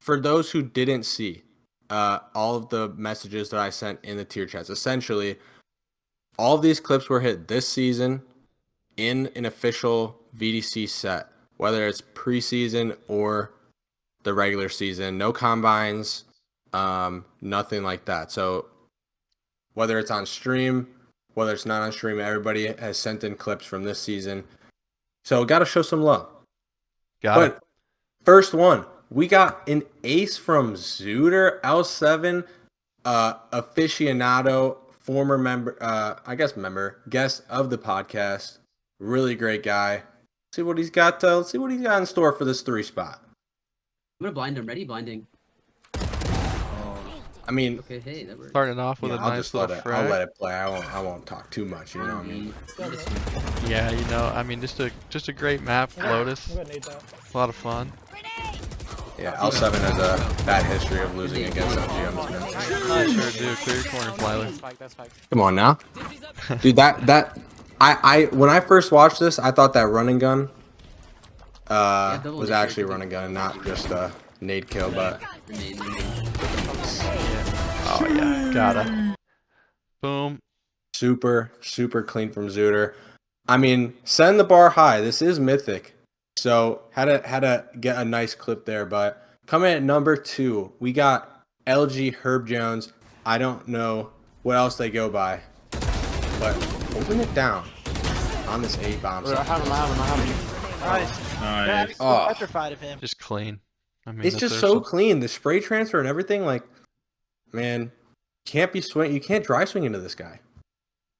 those who didn't see, all of the messages that I sent in the tier chats, essentially, all of these clips were hit this season in an official VDC set, whether it's preseason or the regular season. No combines, nothing like that. So whether it's on stream, whether it's not on stream, everybody has sent in clips from this season. So got to show some love. Got it. But first one, we got an ace from Zooter, L7, aficionado, former member, guest of the podcast. Really great guy. See what he's got. Let's see what he's got in store for this 3 spot. I'm gonna blind him. Ready? Blinding. I mean, Okay, hey, that works. Starting off with a I'll nice just little let it. frag. I'll let it play. I won't talk too much. You know what I mean? Yeah, you know, I mean, just a great map, Lotus. A lot of fun. Yeah, L7 has a bad history of losing against LG on this map. I sure do. Clear your corners, Lyler. Come on now, dude. I when I first watched this, I thought that run and gun was actually a run and gun, not just a nade kill. But Oh yeah, gotta. Boom. super clean from Zooter. I mean, setting the bar high. This is mythic, so had to get a nice clip there. But coming at number 2, we got LG Herb Jones. I don't know what else they go by, but holding it down on this A bomb. I have him. Nice. Oh. Petrified of him. Just clean. I mean, It's just so clean. The spray transfer and everything, like, man, can't be swing. You can't dry swing into this guy.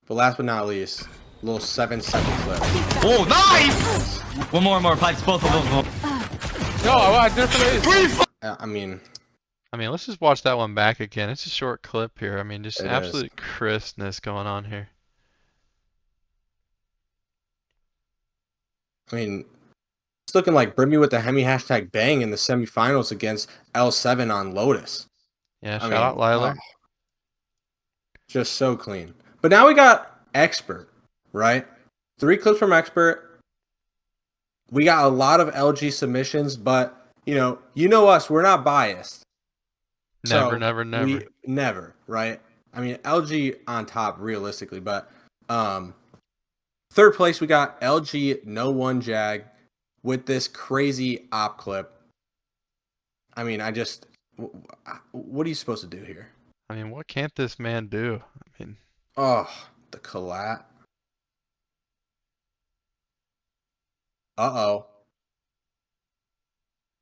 But last but not least, a little 7-second clip. Oh, nice! One more pipes, both of them. No, I definitely. I mean, let's just watch that one back again. It's a short clip here. I mean, just It absolute crispness going on here. it's looking like Brimmy with the Hemi #bang in the semifinals against L7 on Lotus. Yeah, shout out Lyler. Just so clean. But now we got Expert, right? 3 clips from Expert. We got a lot of LG submissions, but you know us, we're not biased. Never, So, never, never. Never, right? I mean, LG on top realistically, but 3rd place we got LG No One Jag with this crazy op clip. I mean, what are you supposed to do here? I mean, what can't this man do? I mean, Oh, the collat. Uh-oh.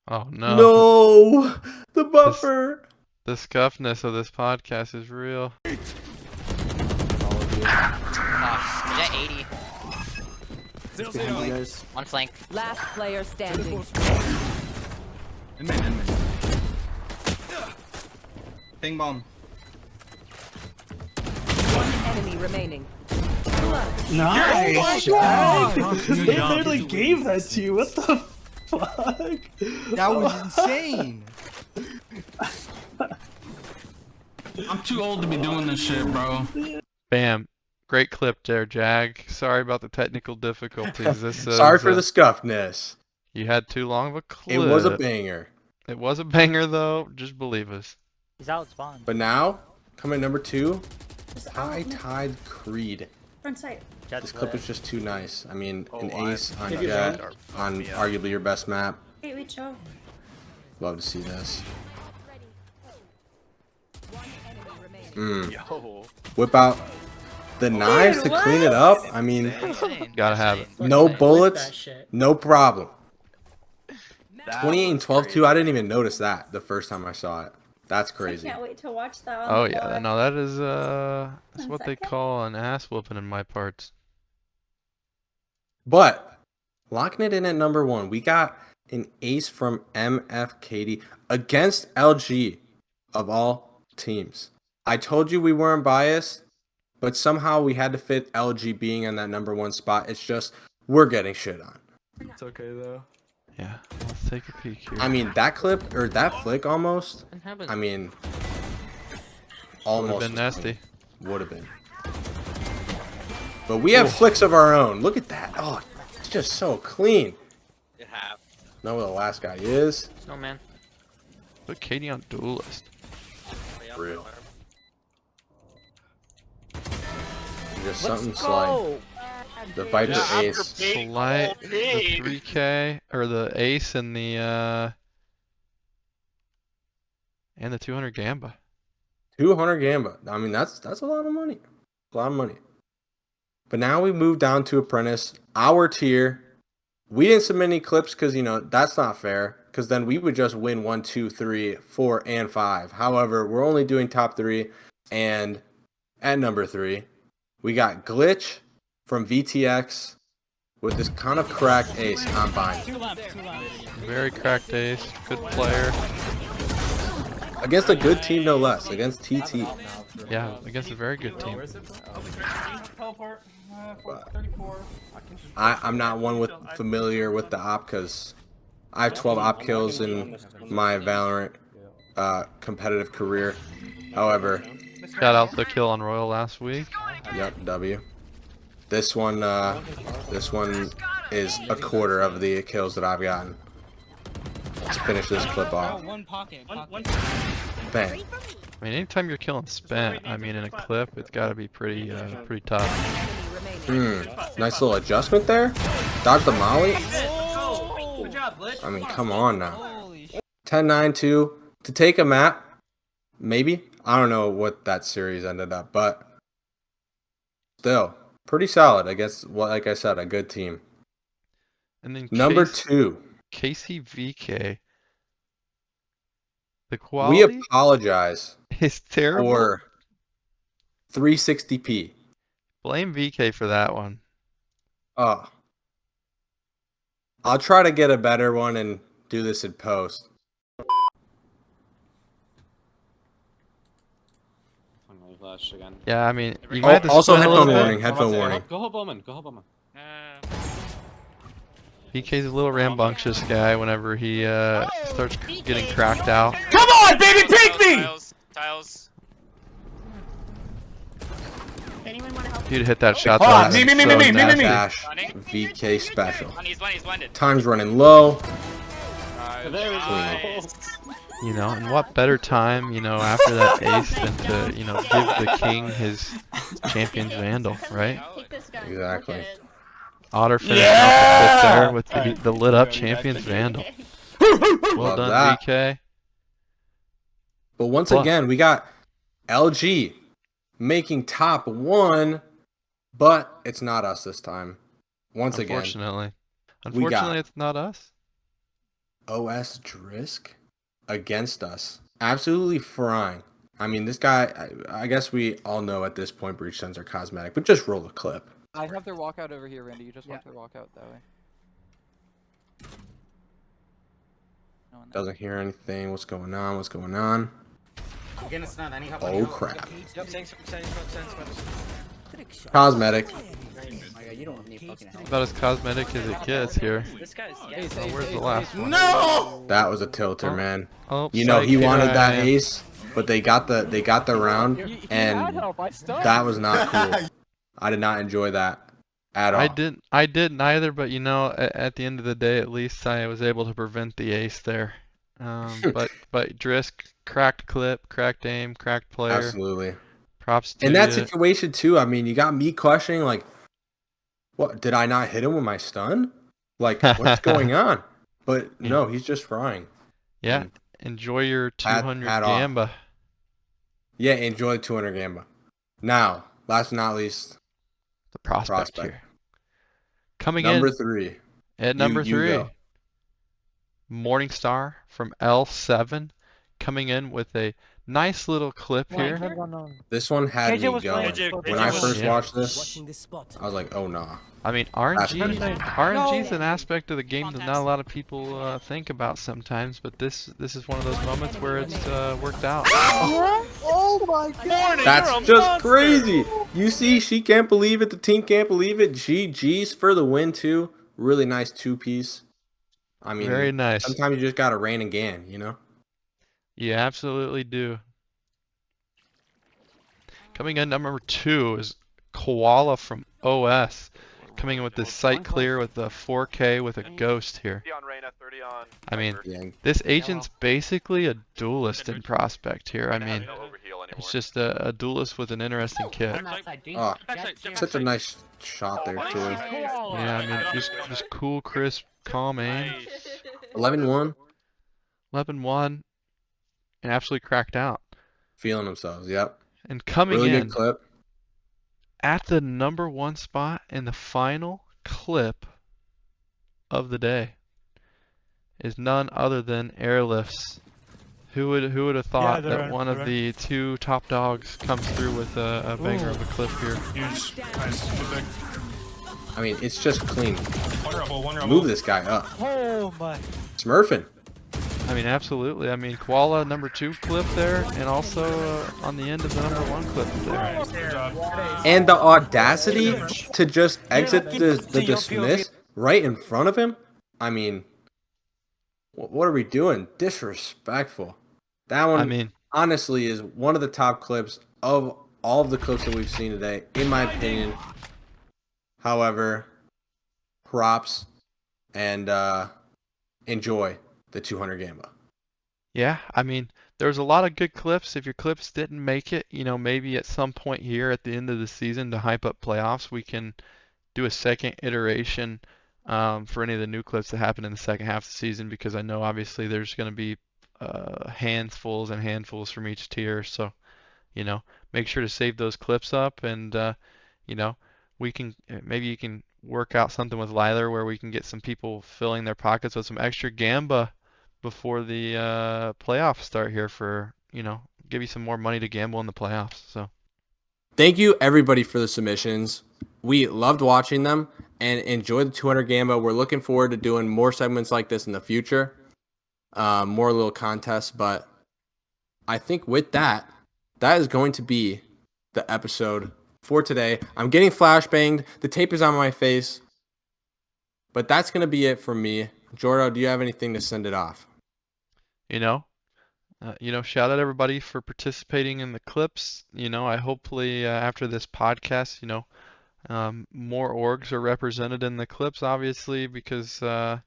oh no. No! The buffer! The scuffness of this podcast is real. Jet 80. One flank. Last player standing. In mid. Bing bomb. One enemy remaining. Nice! They literally gave that to you. What the fuck? That was insane. I'm too old to be doing this shit, bro. Bam. Great clip there, Jag. Sorry about the technical difficulties. This is, Sorry for the scuffness. You had too long of a clip. It was a banger. It was a banger, though. Just believe us. He's out spawn. But now, coming number 2, High Tide Creed. Front sight. This clip is just too nice. I mean, an Oh, ace on Give you Jet, that. on arguably your best map. Wait, wait, show. Love to see this. One enemy remaining. Whip out the knives to clean it up. I mean, Gotta have it. no bullets, no problem. 28 and 12 too. I didn't even notice that the first time I saw it. That's crazy. I can't wait to watch that on Oh the yeah, floor. no, that is that's One what they second. call an ass whooping in my parts. But locking it in at number 1, we got an ace from MFKD against LG of all teams. I told you we weren't biased, but somehow we had to fit LG being on that number 1 spot. It's just we're getting shit on. It's okay though. Yeah, let's take a peek here. I mean, that clip or that flick almost. I mean, almost been nasty. Would have been. But we have flicks of our own. Look at that. Oh, it's just so clean. It have. Know where the last guy is. Snowman. Put Katie on duelist. Real. Just something slight. The Viper Yeah. Ace. Slight the 3K or the ace and the 200 gamba. 200 Gamba. I mean, that's a lot of money. A lot of money. But now we move down to Apprentice. Our tier. We didn't submit any clips because, that's not fair. because then we would just win 1, 2, 3, 4, and 5. However, we're only doing top 3, and at number 3, we got Glitch from VTX with this kind of cracked ace on bind. Very cracked ace. Good player. Against a good team, no less. Against TT. Yeah, against a very good team. I'm not one familiar with the op because I have 12 op kills in my Valorant competitive career. However, Got out the kill on Royal last week. yep, W. This one is a quarter of the kills that I've gotten to finish this clip off. Bang. I mean, anytime you're killing spent, I mean, in a clip, it's got to be pretty tough. Nice little adjustment there. Dodge the molly. I mean, come on now. 10-9-2 to take a map. Maybe. I don't know what that series ended up, but still pretty solid against what, like I said, a good team. And then Number 2. KCVK. The We quality apologize is terrible. for 360p. Blame VK for that one. Oh. I'll try to get a better one and do this in post. Yeah, I mean, you might have to Also, spend a little headphone bit. warning. Headphone warning. Go hold Bowman. Go hold Bowman. VK's a little rambunctious guy whenever he starts getting cracked out. Come on, baby, pick me! Tiles. Anyone want to help? He'd hit that shot. Oh, that me, was me, so me, me, me, me, nasty. me. Dash VK special. He's blinded. Time's running low. You know, and what better time, you know, after that ace than to, you know, give the king his champion's vandal, right? Take this gun. Exactly. Look at it. Otter finishing off the clip there with the lit up champion's vandal. Well Love done, that. VK. But once Plus. again, we got LG making top 1, but it's not us this time. Once again, Unfortunately. we got- Unfortunately, it's not us. OS Drisk against us. Absolutely frying. I mean, this guy, I guess we all know at this point breach sensor cosmetic, but just roll the clip. I have their walkout over here, Randy. You just walk their walkout that way. No one there. Doesn't hear anything. What's going on? What's going on? Oh, crap. Cosmetic. About as cosmetic as it gets here. Oh, where's the last one? No! That was a tilter, man. Oh, You know, he psych, wanted here that I am. ace, but they got the round, and that was not cool. I did not enjoy that at all. I didn't either, but you know, at the end of the day, at least I was able to prevent the ace there. But Drisk, cracked clip, cracked aim, cracked player. Absolutely. Props to In that you. situation too, I mean, you got me questioning like, what, did I not hit him with my stun? Like, what's going on? But no, he's just frying. Yeah, And enjoy your hat 200 off. gamba. Yeah, enjoy 200 gamba. Now, last but not least, The prospect, Prospect. here. Coming number in 3. at number you 3, go. Morningstar from L7, coming in with a nice little clip here. This one had KJ me was going. playing- When I first Yeah. watched this, I was like, oh, nah. I mean, RNG is an aspect of the game that not a lot of people think about sometimes, but this is one of those moments where it's worked out. That's just crazy. You see, she can't believe it. The team can't believe it. GG's for the win, too. Really nice 2-piece. I mean, Very nice. sometimes you just got to rain again, you know? You absolutely do. Coming in number 2 is Koala from OS. Coming in with this sight clear with the 4K with a ghost here. I mean, Yeah. this agent's basically a duelist in Prospect here. I mean, it's just a duelist with an interesting kit. Oh, such a nice shot there, too. Yeah, I mean, just cool, crisp, calm aim. 11-1. 11-1, and absolutely cracked out. Feeling themselves, yep. And coming Really in good clip. at the number 1 spot in the final clip of the day. is none other than Airlifts. Who would have thought that one of the two top dogs comes through with a banger of a clip here? Huge. Nice. Good pick. I mean, it's just clean. One rebel. Move this guy up. Oh my. Smurfing. I mean, absolutely. I mean, Koala number 2 clip there, and also on the end of the number 1 clip there. Good job. And the audacity to just exit the dismiss right in front of him. I mean, what are we doing? Disrespectful. That one, I mean, honestly, is one of the top clips of all of the clips that we've seen today, in my opinion. However, props and enjoy the 200 Gamba. yeah, I mean, there's a lot of good clips. If your clips didn't make it, maybe at some point here at the end of the season to hype up playoffs, we can do a second iteration for any of the new clips that happen in the second half of the season, because I know obviously there's going to be handfuls and handfuls from each tier. So, make sure to save those clips up, and we can maybe you can work out something with Liler where we can get some people filling their pockets with some extra Gamba before the playoffs start here for, give you some more money to gamble in the playoffs. So thank you everybody for the submissions. We loved watching them and enjoyed the 200 Gamba. We're looking forward to doing more segments like this in the future. More little contests, but I think with that is going to be the episode for today. I'm getting flashbanged. The tape is on my face, but that's going to be it for me. Jordo, do you have anything to send it off? Shout out everybody for participating in the clips. I hopefully after this podcast, more orgs are represented in the clips, obviously, because there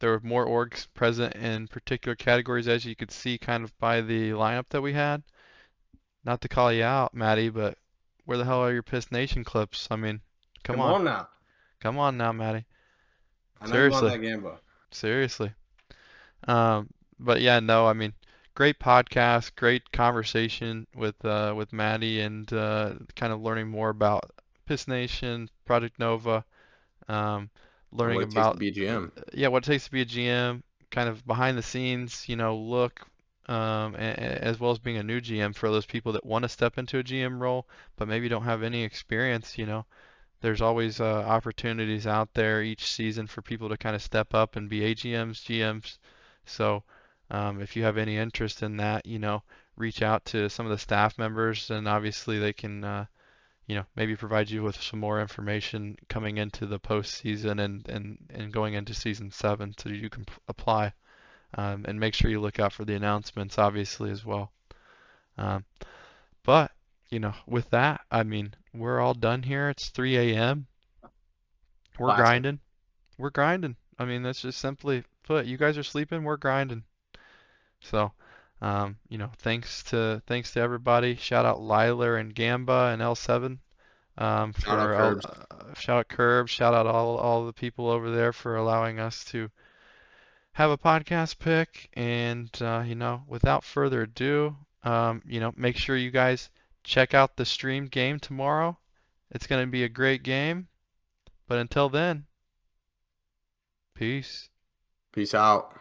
were more orgs present in particular categories, as you could see kind of by the lineup that we had. Not to call you out, Maddie, but where the hell are your Piss Nation clips? I mean, come on now. Come on now, Maddie. I know you want that Gamba. Seriously. But yeah, no, I mean, great podcast, great conversation with Maddie, and kind of learning more about Piss Nation, Project Nova, learning what it about takes to be a GM. Yeah, what it takes to be a GM, kind of behind the scenes, look, as well as being a new GM for those people that want to step into a GM role but maybe don't have any experience. There's always opportunities out there each season for people to kind of step up and be AGMs, GMs. So if you have any interest in that, reach out to some of the staff members, and obviously they can, maybe provide you with some more information coming into the postseason and going into season 7, so you can apply. And make sure you look out for the announcements, obviously, as well. But with that, I mean, we're all done here. It's 3 a.m. We're Classic. grinding. We're grinding. I mean, that's just simply put. You guys are sleeping. We're grinding. So, thanks to everybody. Shout out Liler and Gamba and L7. Shout out Curbs. Shout out Curbs. Shout out all the people over there for allowing us to have a podcast pick. And without further ado, make sure you guys check out the streamed game tomorrow. It's going to be a great game. But until then, peace. Peace out.